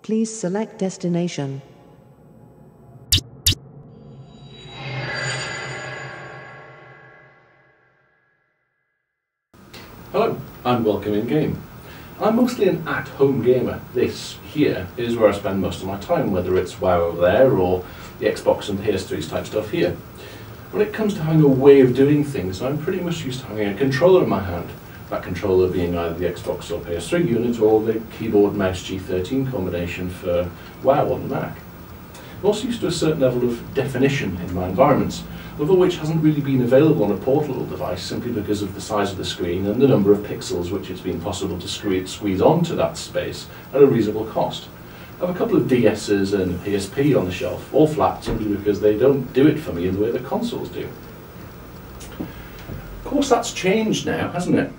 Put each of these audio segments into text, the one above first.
Please select destination. Hello, and welcome InGame. I'm mostly an at-home gamer. This here is where I spend most of my time, whether it's WoW over there or the Xbox and PS3 type stuff here. When it comes to having a way of doing things, I'm pretty much used to having a controller in my hand. That controller being either the Xbox or PS3 unit or the keyboard mouse G13 combination for WoW on the Mac. I'm also used to a certain level of definition in my environments, although which hasn't really been available on a portable device simply because of the size of the screen and the number of pixels which it's been possible to squeeze onto that space at a reasonable cost. I have a couple of DSs and a PSP on the shelf, all flat, simply because they don't do it for me in the way the consoles do. Of course that's changed now, hasn't it?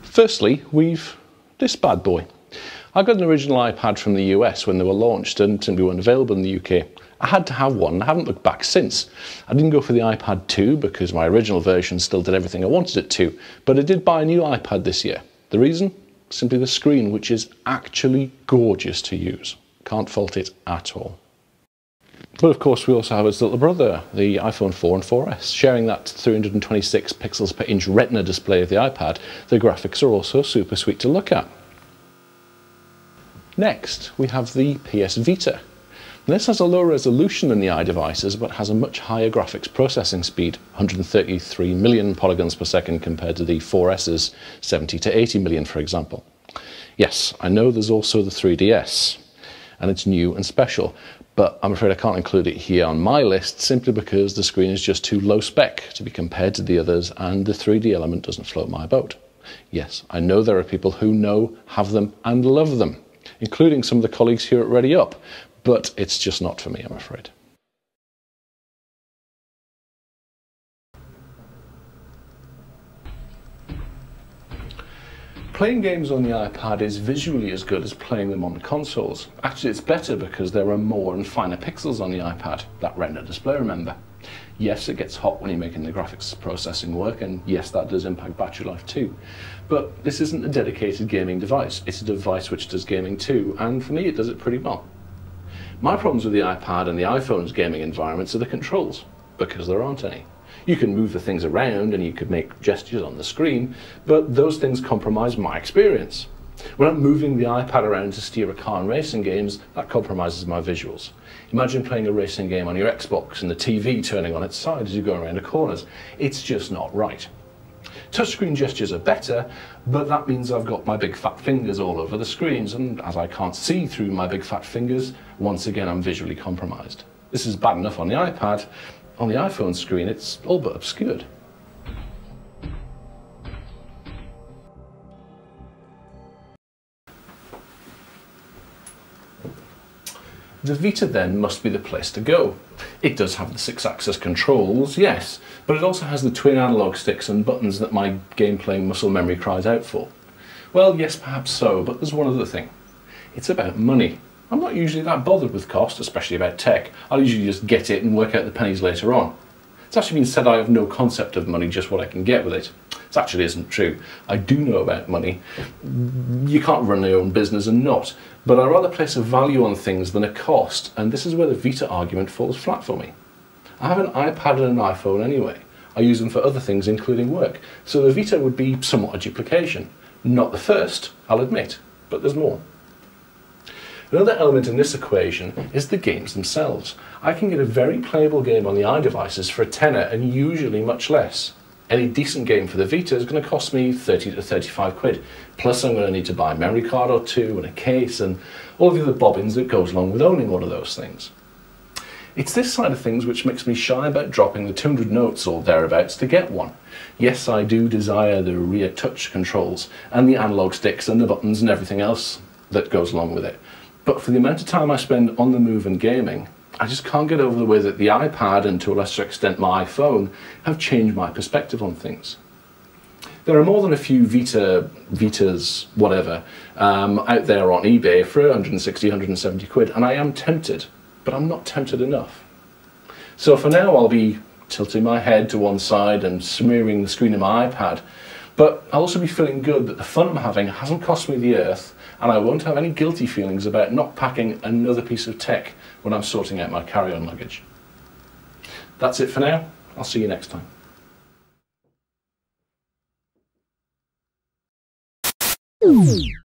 Firstly, we've this bad boy. I got an original iPad from the US when they were launched and simply weren't available in the UK. I had to have one, and I haven't looked back since. I didn't go for the iPad 2 because my original version still did everything I wanted it to, but I did buy a new iPad this year. The reason? Simply the screen, which is actually gorgeous to use. Can't fault it at all. But of course we also have its little brother, the iPhone 4 and 4S. Sharing that 326 pixels per inch retina display of the iPad, the graphics are also super sweet to look at. Next, we have the PS Vita. This has a lower resolution than the iDevices, but has a much higher graphics processing speed, 133 million polygons per second compared to the 4S's 70 to 80 million, for example. Yes, I know there's also the 3DS, and it's new and special, but I'm afraid I can't include it here on my list simply because the screen is just too low spec to be compared to the others, and the 3D element doesn't float my boat. Yes, I know there are people who know, have them, and love them, including some of the colleagues here at Ready Up, but it's just not for me, I'm afraid. Playing games on the iPad is visually as good as playing them on the consoles. Actually, it's better because there are more and finer pixels on the iPad, that retina display, remember. Yes, it gets hot when you're making the graphics processing work, and yes, that does impact battery life too. But this isn't a dedicated gaming device. It's a device which does gaming too, and for me it does it pretty well. My problems with the iPad and the iPhone's gaming environments are the controls, because there aren't any. You can move the things around and you could make gestures on the screen, but those things compromise my experience. When I'm moving the iPad around to steer a car in racing games, that compromises my visuals. Imagine playing a racing game on your Xbox and the TV turning on its side as you go around the corners. It's just not right. Touchscreen gestures are better, but that means I've got my big fat fingers all over the screens, and as I can't see through my big fat fingers, once again I'm visually compromised. This is bad enough on the iPad. On the iPhone screen, it's all but obscured. The Vita then must be the place to go. It does have the 6-axis controls, yes, but it also has the twin analog sticks and buttons that my gameplay muscle memory cries out for. Well, yes, perhaps so, but there's one other thing. It's about money. I'm not usually that bothered with cost, especially about tech. I'll usually just get it and work out the pennies later on. It's actually been said I have no concept of money, just what I can get with it. This actually isn't true. I do know about money. You can't run your own business and not. But I rather place a value on things than a cost, and this is where the Vita argument falls flat for me. I have an iPad and an iPhone anyway. I use them for other things, including work. So the Vita would be somewhat a duplication. Not the first, I'll admit, but there's more. Another element in this equation is the games themselves. I can get a very playable game on the iDevices for a tenner and usually much less. Any decent game for the Vita is going to cost me 30 to 35 quid. Plus I'm going to need to buy a memory card or two and a case and all the other bobbins that goes along with owning one of those things. It's this side of things which makes me shy about dropping the 200 notes or thereabouts to get one. Yes, I do desire the rear touch controls and the analog sticks and the buttons and everything else that goes along with it. But for the amount of time I spend on the move and gaming, I just can't get over the way that the iPad and to a lesser extent my iPhone have changed my perspective on things. There are more than a few Vitas, whatever, out there on eBay for 160, 170 quid, and I am tempted, but I'm not tempted enough. So for now I'll be tilting my head to one side and smearing the screen of my iPad, but I'll also be feeling good that the fun I'm having hasn't cost me the earth, and I won't have any guilty feelings about not packing another piece of tech when I'm sorting out my carry-on luggage. That's it for now. I'll see you next time.